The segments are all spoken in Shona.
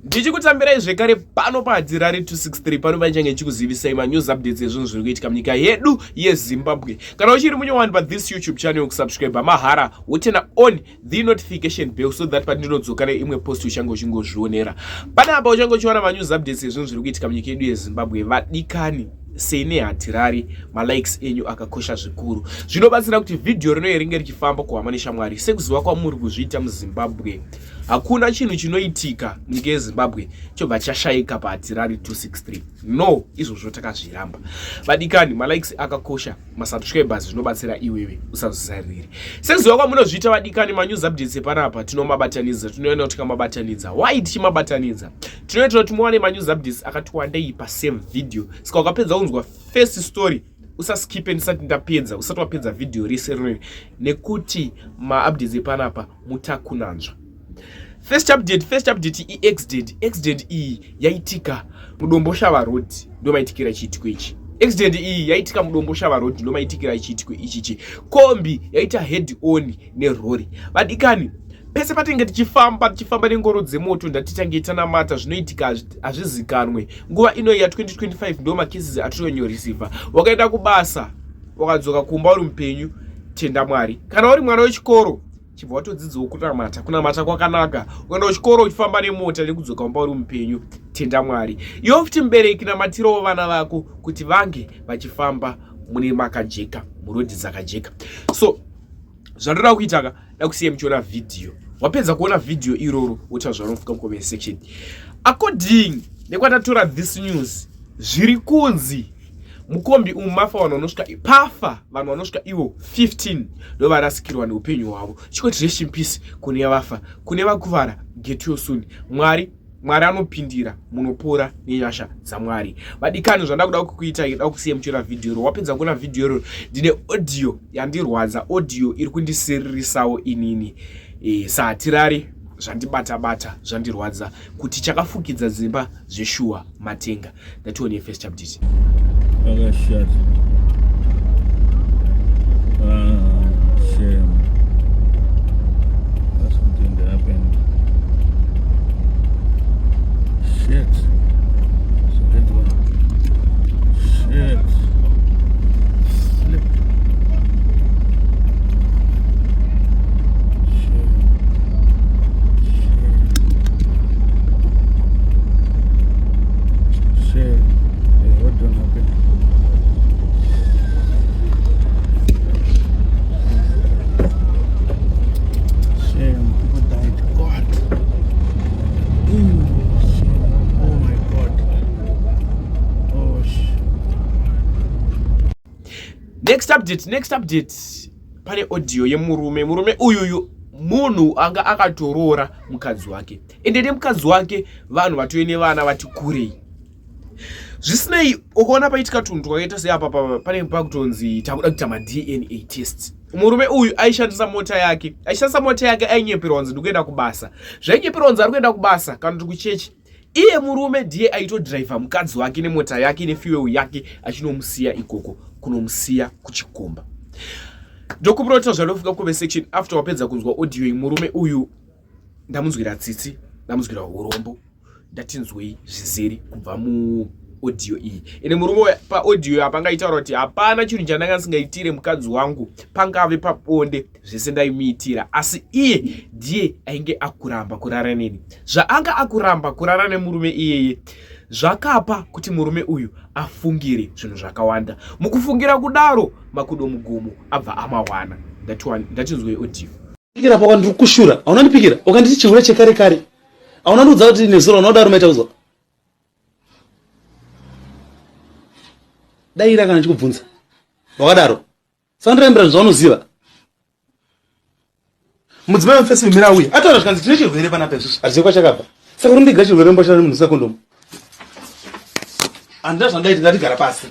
Ndichikutambirai zvekare pano paHarare 263 pano panchange chikuzivisai manews updates ezvinhu zviri kuitika munyika yedu yeZimbabwe. Kana uchiri munyowani pa this YouTube channel kusubscribe mahara wotena on the notification bell so that pandinodzoka neimwe post uchange uchingozvionera. Panapa uchange uchiona manews updates ezvinhu zviri kuitika munyika yedu yeZimbabwe. Vadikani sei neHarare malikes enyu akakosha zvikuru. Zvinobatsira kuti video rino ringe richifamba kuhama neshamwari. Sekuziva kwamuri kuzviita muZimbabwe, hakuna chinhu chinoitika munyika yeZimbabwe chobva chashayika paHarare 263. No, izvozvo takazviramba. Vadikani malikes akakosha, masubscribers zvinobatsira iwewe usazvisarire. Sekuziva kwamunozviita vadikani manews updates epanapa tinomabatanidza, tinoona kuti kamabatanidza. Why tichimabatanidza? Tinoita kuti muwane manews updates akati wandei pa same video. Saka ukapedza unzwa first story usaskipe ndisati ndapedza, usati wapedza video rese rino nekuti ma-updates epanapa mutakunanzva. First update accident iyi yaitika mudomboshava road ndo maitikira chiitiko ichi. Accident iyi yaitika mudomboshava road ndo maitikira chiitiko ichichi. Kombi yaita head on nerori. Vadikani pese patinge tichifamba nengoro dzemoto ndatitange tanamata zvinoitika hazvizikanwe. Nguva ino ya 2025 ndo macases atinonyorisiva. Wakaenda kubasa wakadzoka kumba uri mupenyu, tenda Mwari. Kana uri mwana wechikoro chibva watodzidzawo kunamata kwakanaka. Ukaenda kuchikoro uchifamba nemota nekudzoka kumba uri mupenyu, tenda Mwari. Iwe futi mubereki namatirawo vana vako kuti vange vachifamba mune makajeka, murodhi dzakajeka. So zvandoda kuitaka ndakusiya muchiona video. Wapedza kuona video iroro uchazvarofuka mucomment section. According nekwatatora this news, zviri kunzi mukombi umafa vanhu vanosvika ivo 15 ndo varasikirwa neupenyu hwavo. Chikoti rest in peace kune vafa, kune vakuvara, get well soon. Mwari anopindira, munopora nenyasha dzaMwari. Vadikani zvandakuda kukuita ida kusiya muchiona video ro. Wapedza kuona video ro ndine audio yandirwadza, audio iri kundisiririsawo inini. saHarare zvandibata zvandirwadza kuti chakafukidza dzimba zveshuwa matenga. Ndatione first update. Shit. Shame. That's something that happened. Shit. So that one. Shit. Slip. Shit. Yeah, what done happened? Next update pane audio yemurume uyuyu munhu anga akatorora mukadzi wake. Ende nemukadzi wake vanhu vatoine vana vati kurei. Zvisinei ukaona paitika tunhu twakaita seapa pane pakutonzi takuda kuita ma-DNA test. Murume uyu aishandisa mota yake ainyeperwa kunzi ndikuenda kubasa. Zvainyeperwa kunzi ari kuenda kubasa kana kuti kuchechi. Iye murume ndiye aitodhiraivha mukadzi wake nemota yake nefuel yake achinomusiya ikoko kunomusiya kuchikomba. Ndokuprota zvanofika comment section after wapedza kunzwa audio yemurume uyu. Ndamunzwira tsitsi, ndamunzwira urombo, ndatinzwei zvizere kubva mu audio iyi. Ine murume pa audio apa angaitaura kuti hapana chinhu chandanga singaitire mukadzi wangu pangave pabonde zvese ndaimuitira, asi iye ndiye ainge akuramba kurara neni. Zvaanga akuramba kurara nemurume iyeye zvakapa kuti murume uyu afungire zvinhu zvakawanda. Mukufungira kudaro makudo mugomo abva amawana. Ndatinzwei audio. Pikira pakwa ndiri kushura, hauna ndipikira, ukanditi chirwere chekare kare. Hauna ndudza kuti nezuro unoda rumaita kuzwa. Daira kana chikubvunza. Wakadaro. Sandirembera zvaunoziva. Mudzimai mufesi mumira uya. Ataura zvikanzi tine chirwere panapa izvozvo. Hazvizi kwachakabva. Saka uri ndiga chirwere mboshana nemunhu usina kondomu. Andina zvandaiti ndati gara pasi.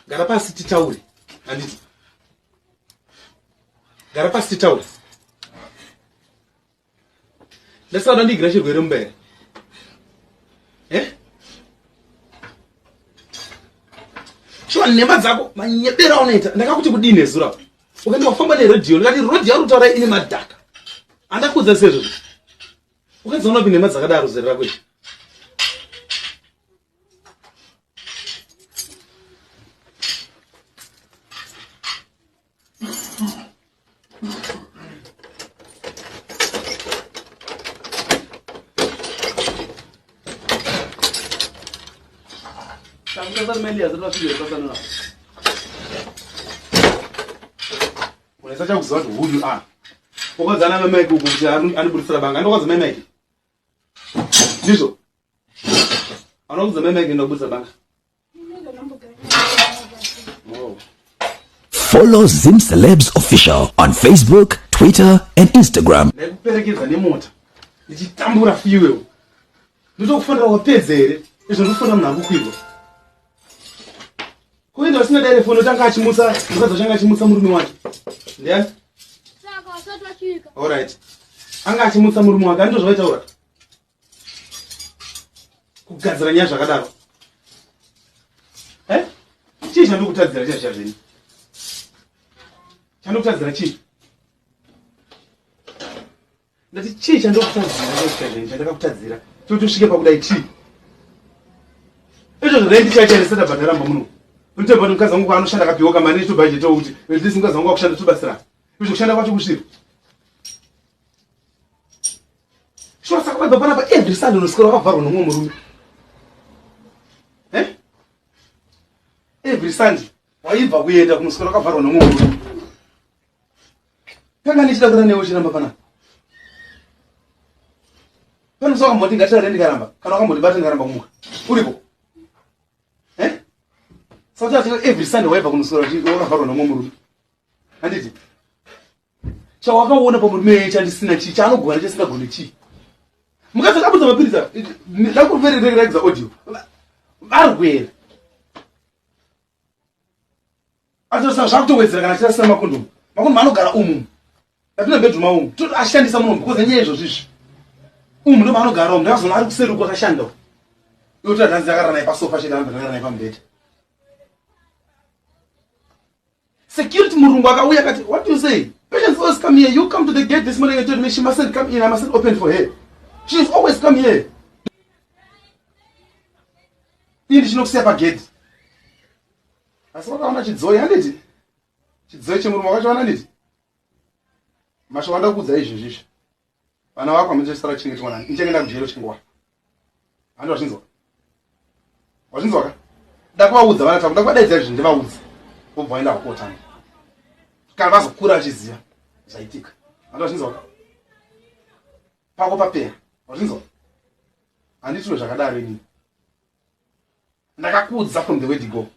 Gara pasi titaure. Handiti. Gara pasi titaure. Ndasada ndigira chirwere mumbere. Chwa nemba dzako manyebera unoita. Ndakakuti kudini nezura. Ukaenda wafamba neredio, ndikati redio rutaura ine madhaka. Andakudza sezvo. Ukazoona pinde madzakadaro zera kwe. Sampai Melia setelah video pasal na. Unaweza cha kuzoa huyu Ukozana meme ukuthi anibulisela banga andokwazi meme. Ndizo. Anokuze meme nginobuza banga. Follow Zim Celebs Official on Facebook, Twitter, and Instagram. Nekuperekeza nemota. Ndichitambura fiwe. Ndizokufunda wapedzere. Izvo ndofunda munhu akukwirwa. Kuenda usina telefoni utanga achimutsa, mukadzi changa achimutsa murume wake. Ndiyani? Saka wasati wachika. All right. Anga achimutsa murume wake ndo zvaitaura. Kugadzira nyaya zvakadaro. Chii chandokutadzira chii zvazvini? Chandokutadzira chii? Ndati chii chandokutadzira zvazvini? Chandakakutadzira. Totosvike pakudai chii? Izvo zvendi chaita seta bhataramba muno. Unotemba kuti mukadzi wangu anoshanda akapiwa mari tobhajeti kuti ndisi mukadzi wangu akushanda tobasira. Izvo kushanda kwacho kusvira. Shwa saka kubva panapa every Sunday unoswera wakavharwa nomumwe murume. Every Sunday waibva kuenda kunoswera wakavharwa nomumwe murume. Kanga ndichida kuti newe chiramba panapa. Pano saka mboti ngatira ndikaramba kana wakamboti bata ndikaramba kumuka. Uripo. So that every Sunday waibva kunoswera wakavharwa nomumwe murume. Handiti? Chawakaona pamurume chandisina chii chaanogona chisingagoni chii. Mukadzi akabudza mapirisa ndakuvererekera audio arwere atosa zvakutowedzera kana chirasina makondomu anogara umu apinda bedroom umu toto ashandisa muno because nyaya izvo zvisvi umu ndo maanogara umu ndakazona ari kuseri uko akashandawo iwo tadhanzi akagara naye pasofa chete akagara naye pamubhedha security murungu akauya akati what do you say patients always come here you come to the gate this morning and told me she mustn't come in I mustn't open for her. She's always come here. Ini chinokusiya pagedhi. Asi wakaona chidzoi handiti? Chidzoi chemurume wakachiona handiti? Masho wanda kukudza izvozvizvi. Vana vako hamuchasara chinge chimwana. Ndichengenda kujero chinguwa. Handi wazvinzwa? Wazvinzwa ka? Ndakuvaudza vana tangu ndakuvadaidza izvi ndivaudza. Vobva vaenda vakotanga. Kana vazokura vachiziva zvaitika. Handi wazvinzwa ka? Pako papera. Wazvinzwa? Handitiro zvakadaro inini. Ndakakudza from the word go.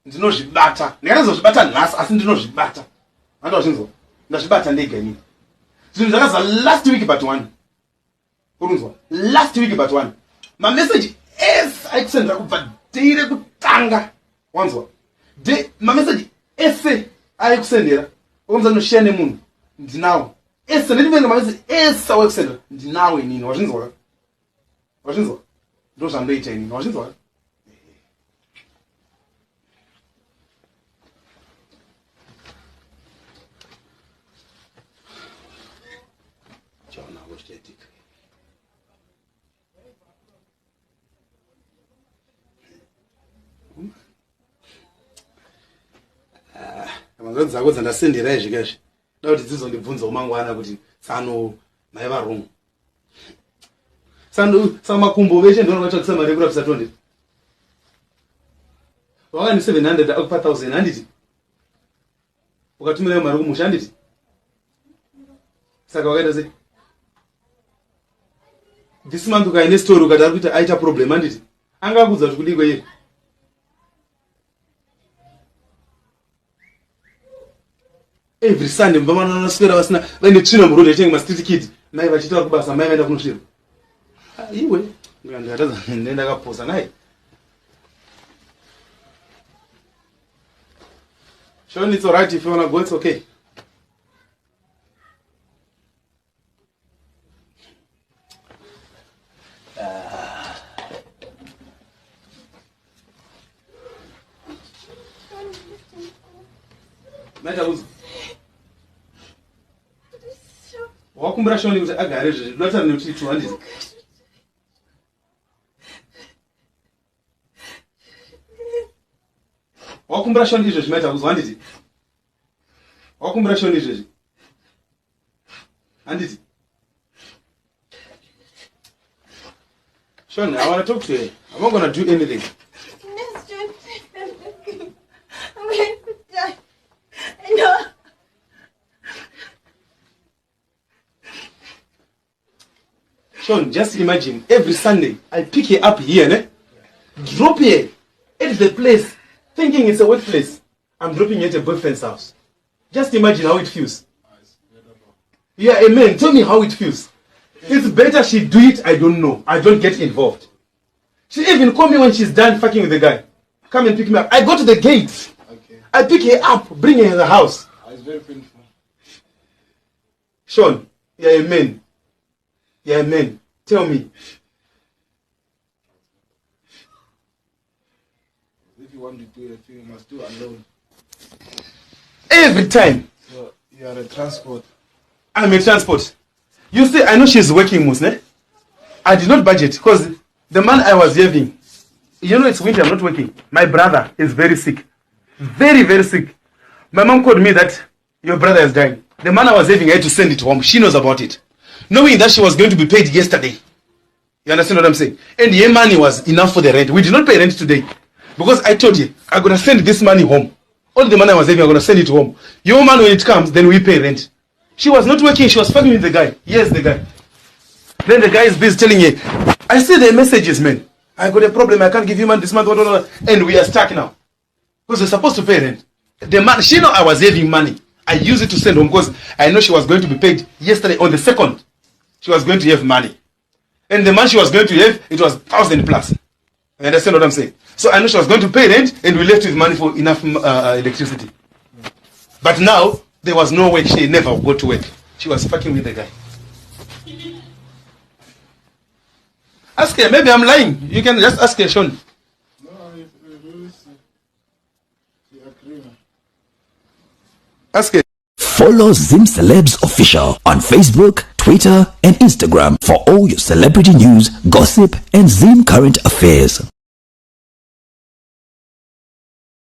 Ndinozvibata. Ndakazozvibata nhasi asi ndinozvibata. Handi wazvinzwa? Ndazvibata ndega inini. Zvinhu zvakazva last week but one. Urunzwa? Last week but one. Mamessage ese aikusendera kubva dei rekutanga. Wanzwa? Mamessage ese aikusendera. Ukamza noshiya nemunhu. Ndinawo. Ese ndinvenga mamessage ese aikusendera. Ndinawo inini. Wazvinzwa? Wazvinzwa? Ndo zvandoita inini. Wazvinzwa? Manzoni dzako dzandasendera izvikazvi da kuti dzizondibvunzawo mangwana kuti tsano mai varungu saka makumbo veshe ndinovatsvakisa mari yekurapisa tonde wakani 700 akupa 1000 handiti ukatumirayo mari kumusha handiti saka wakaita sei this month ukaine story ukati ari kuita aita problem handiti anga akudza kuti kudiko iye every Sunday mbamana vanoswera vasina vaine tsvina muroad echenga mastreet kid mai vachitaura kubasa mai vaenda kunosvira iwe ndikatadza ndakaposa naye Sean, it's alright if you wanna go, it's okay. wakumbira Shoni kuti agare izvozvi dota nekuti 200 wakumbira Shoni izvozvi maita kuzwa handiti wakumbira Shoni izvozvi handiti Shoni, I want to talk to you. I'm not going to do anything. Yes, John. I'm going to die. I know. Sean, just imagine, every Sunday, I pick her up here, ne? Drop her at the place, thinking it's a workplace. I'm dropping her at a boyfriend's house. Just imagine how it feels. Yeah, amen. Tell me how it feels. It's better she do it, I don't know. I don't get involved. She even call me when she's done fucking with the guy. Come and pick me up. I go to the gate. Okay. I pick her up, bring her in the house. It's very painful. Sean, yeah, amen. Yeah, amen. Tell me. If you want to do a thing, you must do alone. Every time. So you are a transport. I'm in transport. You see, I know she's working, Musne. I did not budget because the man I was having, you know, it's winter, I'm not working. My brother is very sick. Very, very sick. My mom called me that your brother is dying. The man I was having, I had to send it home. She knows about it. Knowing that she was going to be paid yesterday. You understand what I'm saying? And her money was enough for the rent. We did not pay rent today. Because I told you, I'm going to send this money home. All the money I was having, I'm going to send it home. Your man, when it comes, then we pay rent. She was not working. She was fucking with the guy. Yes, the guy. Then the guy is busy telling you, I see the messages, man. I got a problem. I can't give you money this month. And we are stuck now. Because we're supposed to pay rent. The man, she know I was having money. I used it to send home because I know she was going to be paid yesterday on the 2nd. She was going to have money. And the man she was going to have, it was 1,000 plus. You understand what I'm saying? So I know she was going to pay rent and we left with money for enough electricity. But now, there was no way she never would go to work. She was fucking with the guy. Ask her, maybe I'm lying. You can just ask her, Sean. No, it's really agree. Ask her. Follow Zim Celebs Official on Facebook, Twitter, and Instagram for all your celebrity news, gossip, and Zim current affairs.